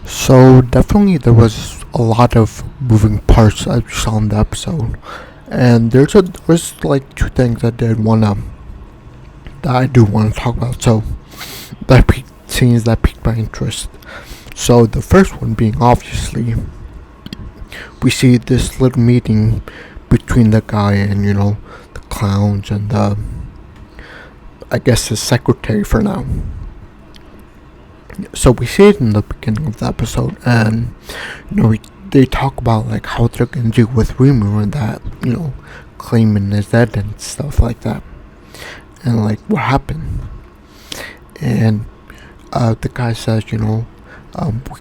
So definitely there was a lot of moving parts as we saw in the episode, and there's like two things that I do wanna talk about. So that piqued scenes that piqued my interest. So the first one being obviously we see this little meeting between the guy and the clowns and the I guess his secretary for now. So we see it in the beginning of the episode, and they talk about like how they're gonna do with Rimuru and that claiming his dead and stuff like that, and like what happened. And the guy says, we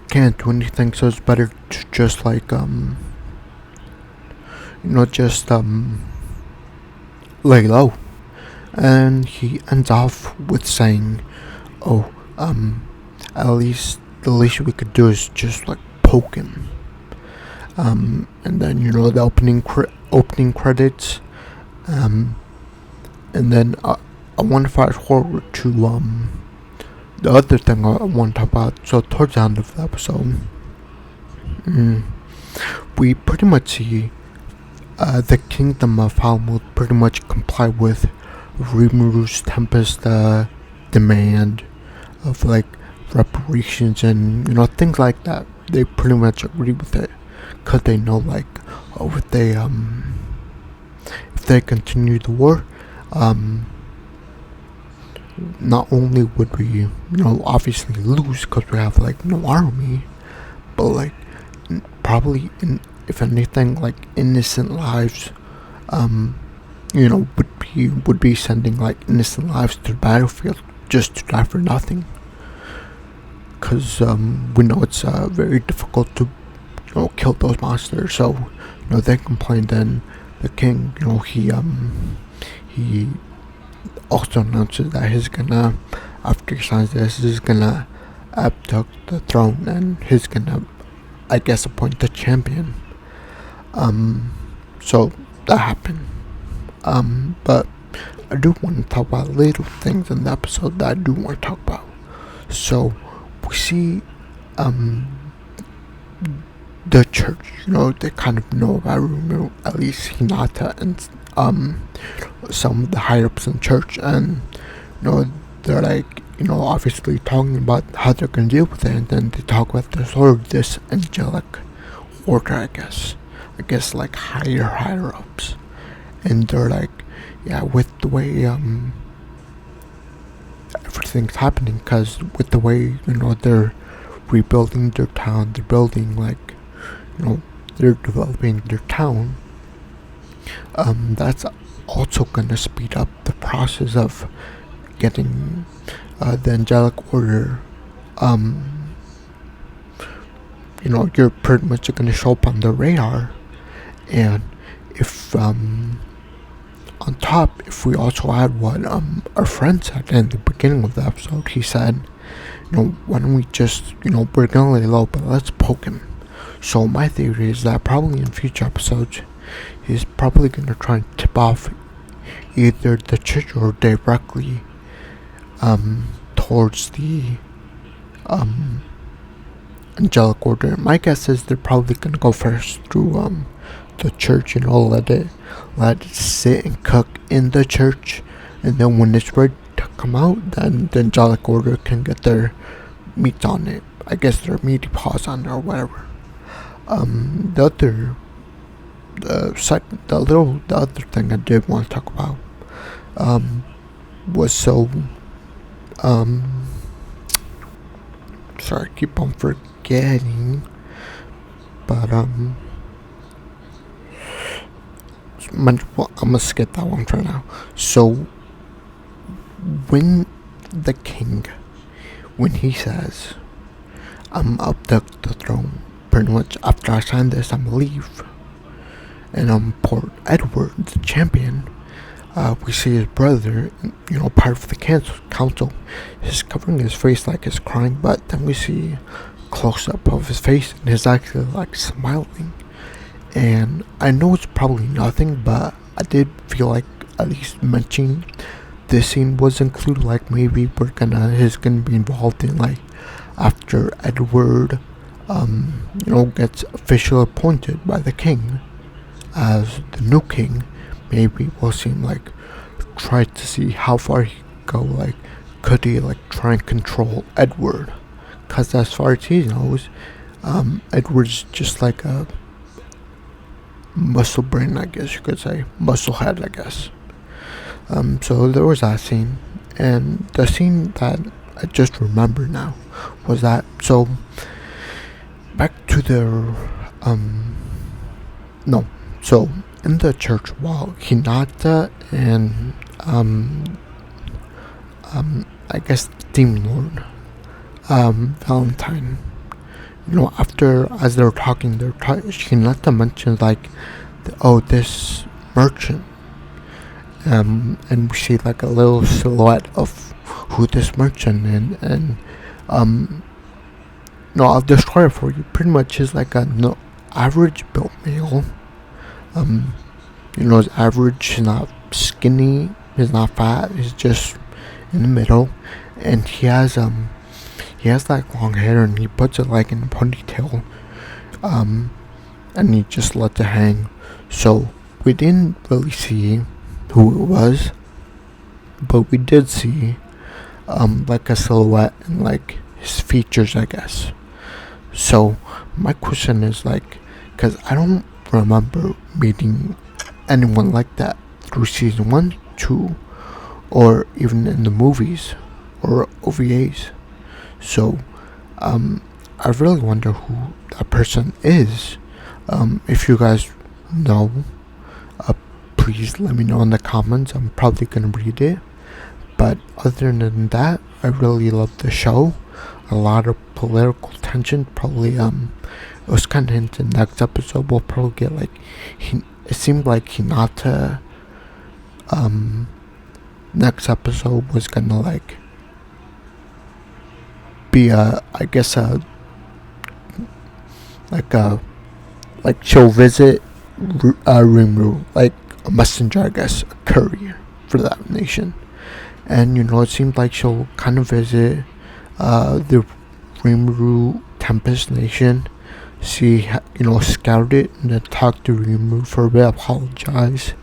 can't do anything, so it's better to just like just lay low. And he ends off with saying, "Oh, at least the least we could do is just like poke him." And then the opening credits, and then I want to fast forward to the other thing I want to talk about. So towards the end of the episode, we pretty much see the kingdom of Falmouth pretty much comply with Rimuru's Tempest demand of like reparations and things like that. They pretty much agree with it because they know like if they continue the war, not only would we obviously lose because we have like no army, but like probably if anything like innocent lives would be sending like innocent lives to the battlefield just to die for nothing, because we know it's very difficult to kill those monsters. So they complained. Then the king, he also announces that he's gonna, after he signs this, he's gonna abduct the throne and he's gonna, I guess, appoint the champion. So that happened. But I do want to talk about little things in the episode that I do want to talk about. So we see the church, they kind of know about Rimuru, at least Hinata and some of the higher ups in church, and they're like obviously talking about how they're gonna deal with it, and then they talk about the sort of this angelic order, I guess like higher ups, and they're like, yeah, with the way everything's happening, because with the way they're rebuilding their town, they're building like they're developing their town, that's also gonna speed up the process of getting the angelic order. You're pretty much gonna show up on the radar, and if on top, if we also add what our friend said in the beginning of the episode, he said, why don't we just we're gonna lay low, but let's poke him. So my theory is that probably in future episodes, he's probably gonna try and tip off either the church or directly towards the angelic order. My guess is they're probably gonna go first through the church, let it sit and cook in the church, and then when it's ready to come out, then the angelic order can get their meat on it. I guess their meaty paws on it or whatever. The other thing I did want to talk about was sorry, I keep on forgetting, but I'm gonna skip that one for now. So when the king, when he says, "I'm abduct the throne," pretty much after I sign this, I'm gonna leave, and Port Edward, the champion, we see his brother, part of the council, he's covering his face like he's crying, but then we see close up of his face and he's actually like smiling. And I know it's probably nothing, but I did feel like at least mentioning this scene was included, like maybe he's gonna be involved in like after Edward gets officially appointed by the king as the new king. Maybe we'll see him like try to see how far he could go. Like, could he like try and control Edward? Because as far as he knows, Edward's just like a muscle brain, I guess you could say, muscle head, I guess. So there was that scene, and the scene that I just remember now was that. So back to their no, so in the church, while Hinata and I guess Demon Lord Valentine, after as they're talking, Hinata mentions like, oh, this merchant, and we see like a little silhouette of who this merchant and no, I'll describe it for you. Pretty much is like a average built male. He's average. He's not skinny. He's not fat. He's just in the middle, and he has like long hair, and he puts it like in a ponytail, and he just lets it hang. So we didn't really see who it was, but we did see like a silhouette and like his features, I guess. So my question is like, because I don't remember meeting anyone like that through season 1, 2, or even in the movies or OVAs. So I really wonder who that person is. If you guys know, please let me know in the comments. I'm probably gonna read it. But other than that, I really love the show. A lot of political tension. Probably it was kind of hinted next episode we'll probably get like it seemed like Hinata next episode was gonna like be I guess like she'll visit RIMERU, like a messenger, I guess, a courier for that nation. And it seemed like she'll kind of visit the RIMERU Tempest Nation, see, scout it, and then talk to RIMERU for a bit, apologize.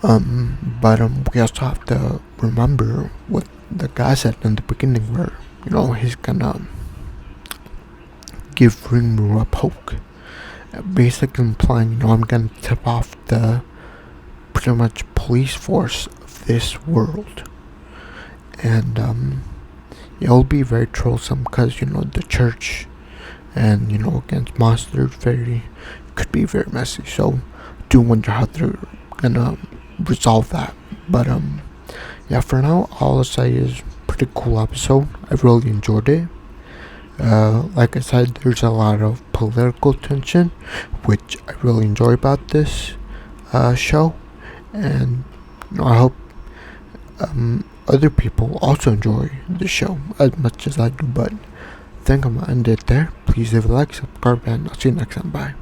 But we also have to remember what the guy said in the beginning, where he's gonna give RIMERU a poke, basically implying I'm gonna tip off the pretty much police force of this world. And it'll be very troublesome because the church and against monsters could be very messy. So do wonder how they're gonna resolve that. But yeah, for now all I'll say is pretty cool episode. I really enjoyed it. Like I said, there's a lot of political tension, which I really enjoy about this show, and I hope other people also enjoy the show as much as I do. But I think I'm gonna end it there. Please leave a like, subscribe, and I'll see you next time. Bye.